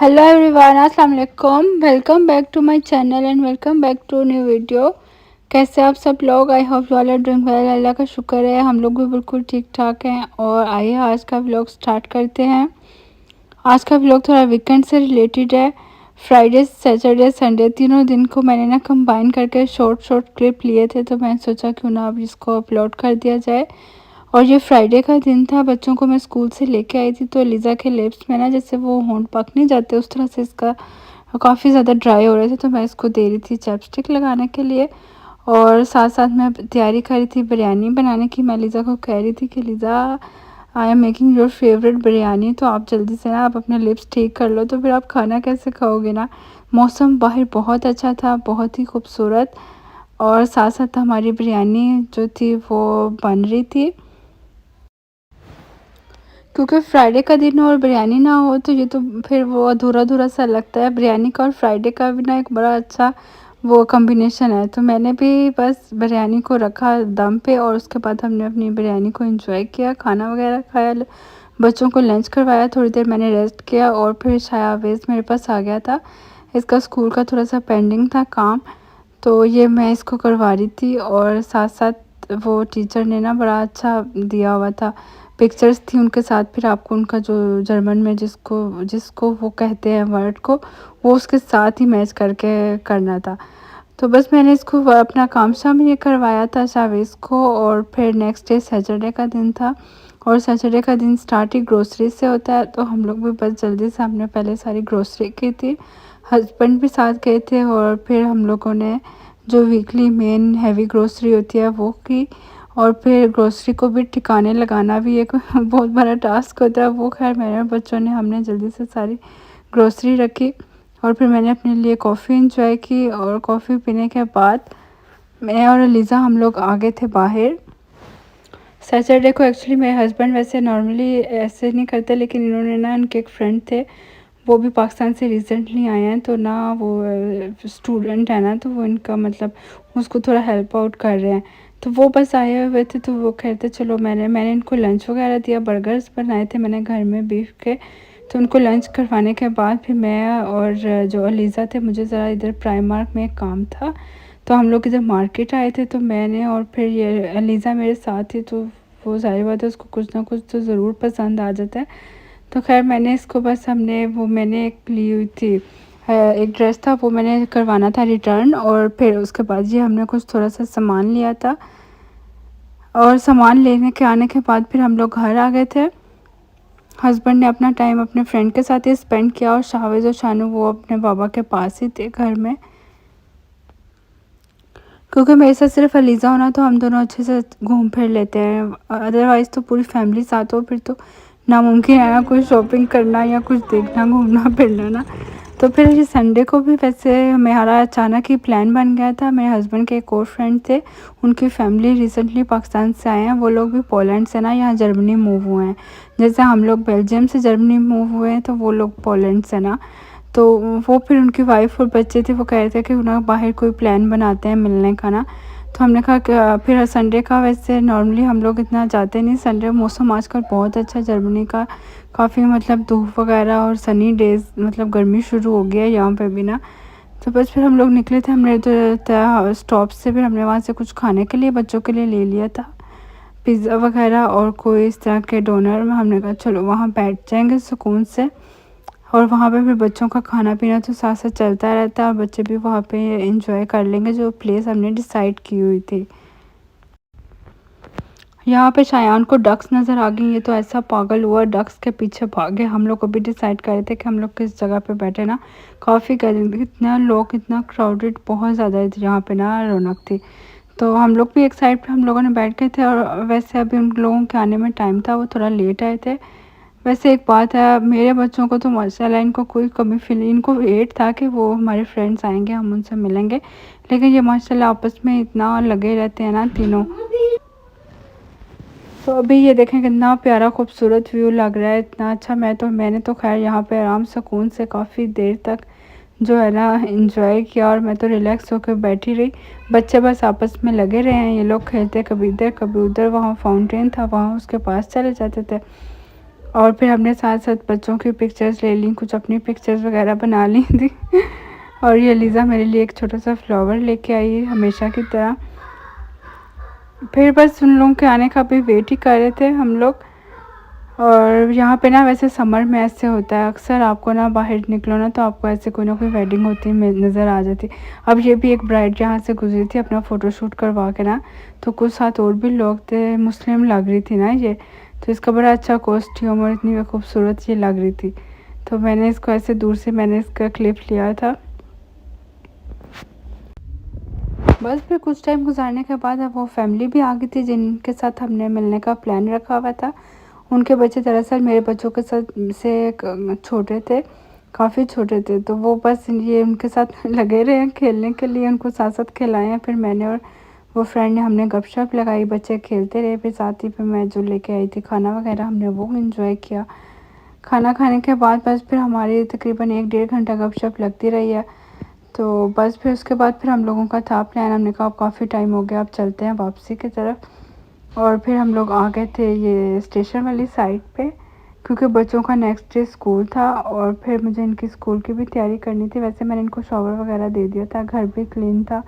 Hello everyone, अस्सलाम वालेकुम। Welcome back to my channel and welcome back to new video. कैसे आप सब लोग? I hope you all are doing well. अल्लाह का शुक्र है, हम लोग भी बिल्कुल ठीक ठाक हैं। और आइए आज का व्लॉग स्टार्ट करते हैं। आज का व्लॉग थोड़ा वीकेंड से रिलेटेड है। फ्राइडे, सैटरडे, संडे तीनों दिन को मैंने ना कंबाइन करके शॉर्ट शॉर्ट क्लिप लिए थे, तो मैंने सोचा क्यों ना अब इसको अपलोड कर दिया जाए। और ये फ्राइडे का दिन था, बच्चों को मैं स्कूल से लेके आई थी, तो लिज़ा के लिप्स में ना जैसे वो होंठ पक नहीं जाते उस तरह से इसका काफ़ी ज़्यादा ड्राई हो रहे थे, तो मैं इसको दे रही थी चैपस्टिक लगाने के लिए। और साथ साथ मैं तैयारी कर रही थी बिरयानी बनाने की। मैं लिज़ा को कह रही थी कि Liza, I am making your favourite biryani, तो आप जल्दी से ना आप अपने लिप्स ठीक कर लो, तो फिर आप खाना कैसे खाओगे ना। मौसम बाहर बहुत अच्छा था, बहुत ही खूबसूरत। और साथ साथ हमारी बिरयानी जो थी वो बन रही थी, क्योंकि फ्राइडे का दिन हो और बिरयानी ना हो तो ये तो फिर वो अधूरा अधूरा सा लगता है। बिरयानी का और फ्राइडे का भी ना एक बड़ा अच्छा वो कॉम्बिनेशन है। तो मैंने भी बस बिरयानी को रखा दम पे और उसके बाद हमने अपनी बिरयानी को एंजॉय किया, खाना वगैरह खाया, बच्चों को लंच करवाया, थोड़ी देर मैंने रेस्ट किया और फिर शायावेज़ मेरे पास आ गया था। इसका स्कूल का थोड़ा सा पेंडिंग था काम, तो ये मैं इसको करवा रही थी। और साथ साथ वो टीचर ने ना बड़ा अच्छा दिया हुआ था, पिक्चर्स थी उनके साथ। फिर आपको उनका जो जर्मन में जिसको जिसको वो कहते हैं वर्ड को, वो उसके साथ ही मैच करके करना था। तो बस मैंने इसको अपना काम शाम ये करवाया था शावेज़ को। और फिर नेक्स्ट डे सैटरडे का दिन था, और सैटरडे का दिन स्टार्ट ही ग्रोसरी से होता है, तो हम लोग भी बस जल्दी से हमने पहले सारी ग्रोसरी की थी। हस्बैंड भी साथ गए थे और फिर हम लोगों ने जो वीकली मेन हैवी ग्रोसरी होती है वो की। और फिर ग्रोसरी को भी ठिकाने लगाना भी एक बहुत बड़ा टास्क होता है। वो खैर मेरे बच्चों ने हमने जल्दी से सारी ग्रोसरी रखी और फिर मैंने अपने लिए कॉफ़ी इंजॉय की। और कॉफ़ी पीने के बाद मैं और लिज़ा हम लोग आ गए थे बाहर। सैटरडे को एक्चुअली मेरे हस्बैंड वैसे नॉर्मली ऐसे नहीं करते, लेकिन इन्होंने ना, इनके एक फ्रेंड थे, वो भी पाकिस्तान से रिसेंटली आए हैं, तो ना वो स्टूडेंट है ना, तो वो इनका मतलब उसको थोड़ा हेल्प आउट कर रहे हैं। तो वो बस आए हुए थे, तो वो कहते चलो, मैंने इनको लंच वगैरह दिया, बर्गर्स बनाए थे मैंने घर में बीफ के। तो उनको लंच करवाने के बाद फिर मैं और जो अलीज़ा थे, मुझे ज़रा इधर प्राइमार्क में एक काम था, तो हम लोग इधर मार्केट आए थे। तो मैंने और फिर ये अलीज़ा मेरे साथ थी, तो वो ज़ाहिर बात है उसको कुछ ना कुछ तो ज़रूर पसंद आ जाता है। तो खैर मैंने इसको बस मैंने एक ली हुई थी, एक ड्रेस था, वो मैंने करवाना था रिटर्न। और फिर उसके बाद ये हमने कुछ थोड़ा सा सामान लिया था, और सामान लेने के आने के बाद फिर हम लोग घर आ गए थे। हस्बैंड ने अपना टाइम अपने फ्रेंड के साथ ही स्पेंड किया, और शाहवेज़ और शानू वो अपने बाबा के पास ही थे घर में। क्योंकि मेरे साथ सिर्फ अलीज़ा होना तो हम दोनों अच्छे से घूम फिर लेते हैं, अदरवाइज़ तो पूरी फैमिली साथ हो फिर तो नामुमकिन है ना कुछ शॉपिंग करना या कुछ देखना, घूमना फिरना ना। तो फिर ये संडे को भी वैसे हमारा अचानक ही प्लान बन गया था। मेरे हस्बैंड के एक और फ्रेंड थे, उनकी फैमिली रिसेंटली पाकिस्तान से आए हैं, वो लोग भी पोलैंड से ना यहाँ जर्मनी मूव हुए हैं। जैसे हम लोग बेल्जियम से जर्मनी मूव हुए हैं, तो वो लोग पोलैंड से ना। तो वो फिर उनकी वाइफ और बच्चे थे, वो कह रहे थे कि ना बाहर कोई प्लान बनाते हैं मिलने का ना। तो हमने कहा कि फिर संडे का, वैसे नॉर्मली हम लोग इतना जाते नहीं संडे। मौसम आजकल बहुत अच्छा है जर्मनी का, काफ़ी मतलब धूप वगैरह और सनी डेज़, मतलब गर्मी शुरू हो गया है यहाँ पे भी ना। तो बस फिर हम लोग निकले थे, हमने तो स्टॉप से फिर हमने वहाँ से कुछ खाने के लिए बच्चों के लिए ले लिया था, पिज़्ज़ा वगैरह और कोई इस तरह के डोनर में। हमने कहा चलो वहाँ बैठ जाएंगे सुकून से, और वहाँ पे फिर बच्चों का खाना पीना तो साथ साथ चलता रहता है, और बच्चे भी वहाँ पे एंजॉय कर लेंगे जो प्लेस हमने डिसाइड की हुई थी। यहाँ पे शायान को डक्स नज़र आ गई, ये तो ऐसा पागल हुआ, डक्स के पीछे भागे। हम लोग को भी डिसाइड कर रहे थे कि हम लोग किस जगह पे बैठे ना। काफ़ी इतना लोग, इतना क्राउडेड, बहुत ज़्यादा यहाँ पे ना रौनक थी। तो हम लोग भी एक साइड पे हम लोगों ने बैठ गए थे। और वैसे अभी उन लोगों के आने में टाइम था, वो थोड़ा लेट आए थे। वैसे एक बात है, मेरे बच्चों को तो माशाल्लाह इनको कोई कमी फील, इनको वेट था कि वो हमारे फ्रेंड्स आएंगे, हम उनसे मिलेंगे, लेकिन ये माशाल्लाह आपस में इतना लगे रहते हैं ना तीनों। तो अभी ये देखें कितना प्यारा खूबसूरत व्यू लग रहा है, इतना अच्छा। मैंने तो खैर यहाँ पे आराम सुकून से काफ़ी देर तक जो है ना एंजॉय किया, और मैं तो रिलैक्स होकर बैठी रही। बच्चे बस आपस में लगे रहे हैं, ये लोग खेलते कभी इधर कभी उधर। वहाँ फाउंटेन था, वहाँ उसके पास चले जाते थे। और फिर हमने साथ साथ बच्चों की पिक्चर्स ले ली, कुछ अपनी पिक्चर्स वगैरह बना ली थी और ये लीज़ा मेरे लिए एक छोटा सा फ्लावर लेके आई है हमेशा की तरह। फिर बस उन लोगों के आने का भी वेट ही कर रहे थे हम लोग। और यहाँ पे ना वैसे समर में ऐसे होता है, अक्सर आपको ना बाहर निकलो ना तो आपको ऐसे कोई ना कोई वेडिंग होती नज़र आ जाती। अब ये भी एक ब्राइड यहाँ से गुजरी थी अपना फ़ोटोशूट करवा के ना, तो कुछ साथ और भी लोग थे, मुस्लिम लग रही थी ना ये, तो इसका बड़ा अच्छा कॉस्ट्यूम और इतनी खूबसूरत ये लग रही थी, तो मैंने इसको ऐसे दूर से मैंने इसका क्लिप लिया था। बस फिर कुछ टाइम गुजारने के बाद अब वो फैमिली भी आ गई थी जिनके साथ हमने मिलने का प्लान रखा हुआ था। उनके बच्चे दरअसल मेरे बच्चों के साथ से छोटे थे, काफ़ी छोटे थे, तो वो बस ये उनके साथ लगे रहे हैं खेलने के लिए, उनको साथ साथ खिलाए हैं। फिर मैंने और वो फ्रेंड ने हमने गपशप लगाई, बच्चे खेलते रहे, फिर साथ ही पे मैं जो लेके आई थी खाना वगैरह हमने वो इंजॉय किया। खाना खाने के बाद बस फिर हमारी तकरीबन 1-1.5 घंटा गपशप लगती रही है। तो बस फिर उसके बाद फिर हम लोगों का था प्लान, हमने कहा अब काफ़ी टाइम हो गया, अब चलते हैं वापसी की तरफ। और फिर हम लोग आ गए थे ये स्टेशन वाली साइड पे, क्योंकि बच्चों का नेक्स्ट डे स्कूल था और फिर मुझे इनकी स्कूल की भी तैयारी करनी थी। वैसे मैंने इनको शॉवर वगैरह दे दिया था, घर भी क्लीन था,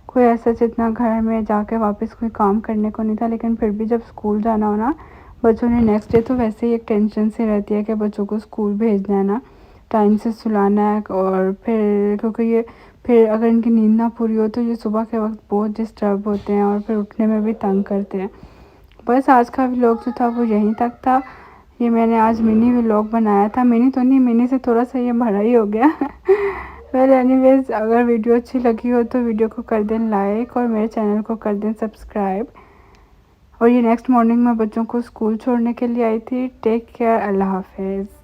कोई ऐसा जितना घर में जाके वापस कोई काम करने को नहीं था, लेकिन फिर भी जब स्कूल जाना हो ना बच्चों ने नेक्स्ट डे, तो वैसे ही एक टेंशन सी रहती है कि बच्चों को स्कूल भेजना है ना, टाइम से सुलाना है। और फिर क्योंकि ये फिर अगर इनकी नींद ना पूरी हो तो ये सुबह के वक्त बहुत डिस्टर्ब होते हैं और फिर उठने में भी तंग करते हैं। बस आज का व्लॉग जो था वो यहीं तक था। ये मैंने आज मिनी व्लॉग बनाया था, मिनी तो नहीं, मिनी से थोड़ा सा ये बड़ा ही हो गया वेल एनीवेज, अगर वीडियो अच्छी लगी हो तो वीडियो को कर दें लाइक और मेरे चैनल को कर दें सब्सक्राइब। और ये नेक्स्ट मॉर्निंग में बच्चों को स्कूल छोड़ने के लिए आई थी। टेक केयर, अल्लाह हाफिज़।